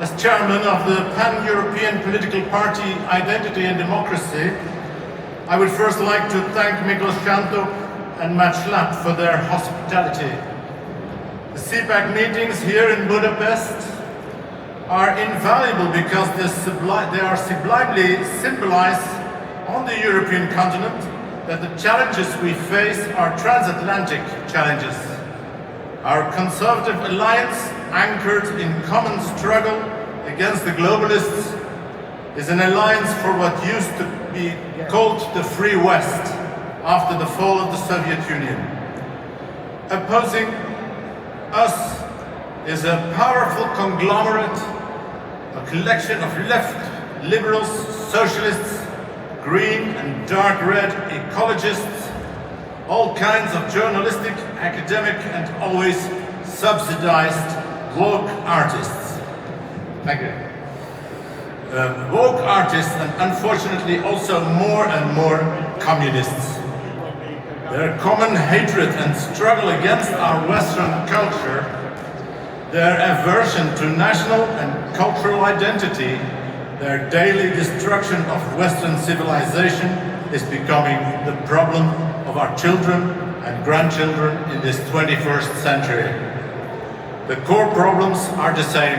As chairman of the Pan-European Political Party Identity and Democracy, I would first like to thank Miklos Shanto and Matt Schlatt for their hospitality. The CPAC meetings here in Budapest are invaluable because they are sublimely symbolize on the European continent that the challenges we face are transatlantic challenges. Our conservative alliance, anchored in common struggle against the globalists, is an alliance for what used to be called the Free West after the fall of the Soviet Union. Opposing us is a powerful conglomerate, a collection of left liberals, socialists, green and dark red ecologists, all kinds of journalistic, academic and always subsidized woke artists. Thank you. Woke artists and unfortunately also more and more communists. Their common hatred and struggle against our Western culture, their aversion to national and cultural identity, their daily destruction of Western civilization is becoming the problem of our children and grandchildren in this 21st century. The core problems are the same: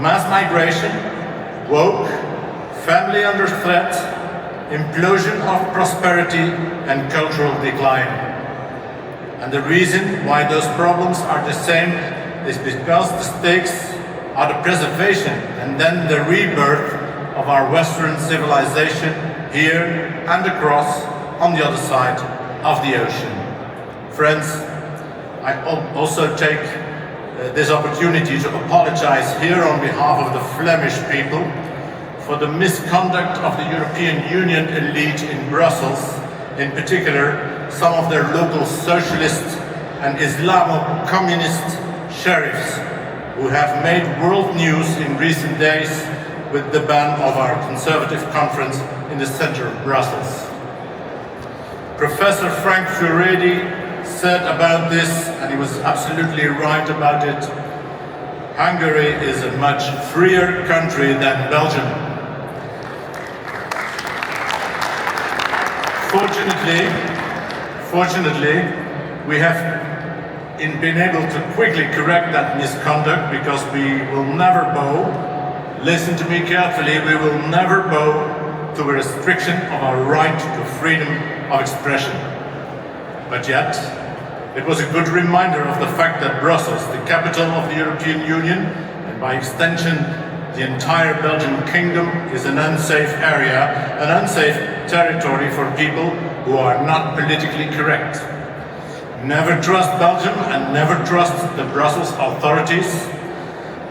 mass migration, woke, family under threat, implosion of prosperity and cultural decline. And the reason why those problems are the same is because the stakes are the preservation and then the rebirth of our Western civilization here and across on the other side of the ocean. Friends, I also take this opportunity to apologize here on behalf of the Flemish people for the misconduct of the European Union elite in Brussels, in particular some of their local socialist and Islamo-communist sheriffs who have made world news in recent days with the ban of our conservative conference in the center of Brussels. Professor Frank Furedi said about this, and he was absolutely right about it, Hungary is a much freer country than Belgium. Fortunately, we have been able to quickly correct that misconduct because we will never bow, listen to me carefully, we will never bow to a restriction of our right to freedom of expression. But yet, it was a good reminder of the fact that Brussels, the capital of the European Union, and by extension the entire Belgian kingdom, is an unsafe area, an unsafe territory for people who are not politically correct. Never trust Belgium and never trust the Brussels authorities.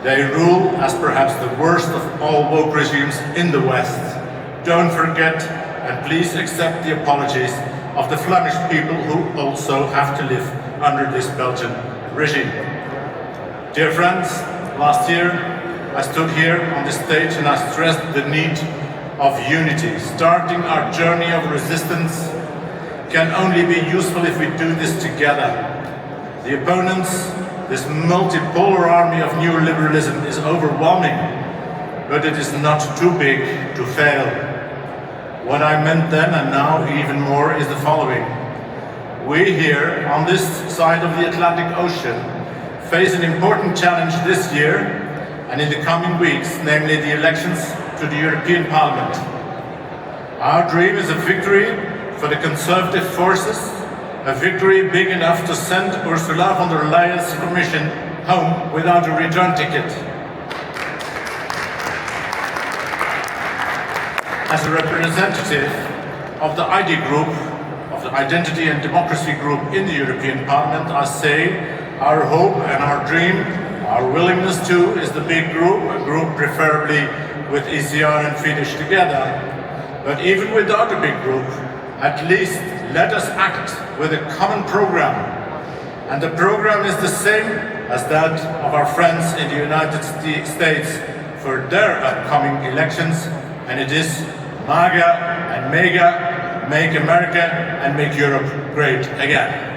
They rule as perhaps the worst of all woke regimes in the West. Don't forget and please accept the apologies of the Flemish people who also have to live under this Belgian regime. Dear friends, last year I stood here on this stage and I stressed the need of unity. Starting our journey of resistance can only be useful if we do this together. The opponents, this multipolar army of neoliberalism, is overwhelming, but it is not too big to fail. What I meant then and now even more is the following. We here on this side of the Atlantic Ocean face an important challenge this year and in the coming weeks, namely the elections to the European Parliament. Our dream is a victory for the conservative forces, a victory big enough to send Ursula von der Leyen's Commission home without a return ticket. As a representative of the ID group, of the Identity and Democracy group in the European Parliament, I say our hope and our dream, our willingness to, is the big group, a group preferably with ECR and Fidesz together. But even without a big group, at least let us act with a common program. And the program is the same as that of our friends in the United States for their upcoming elections, and it is MAGA and MEGA, Make America and Make Europe Great Again.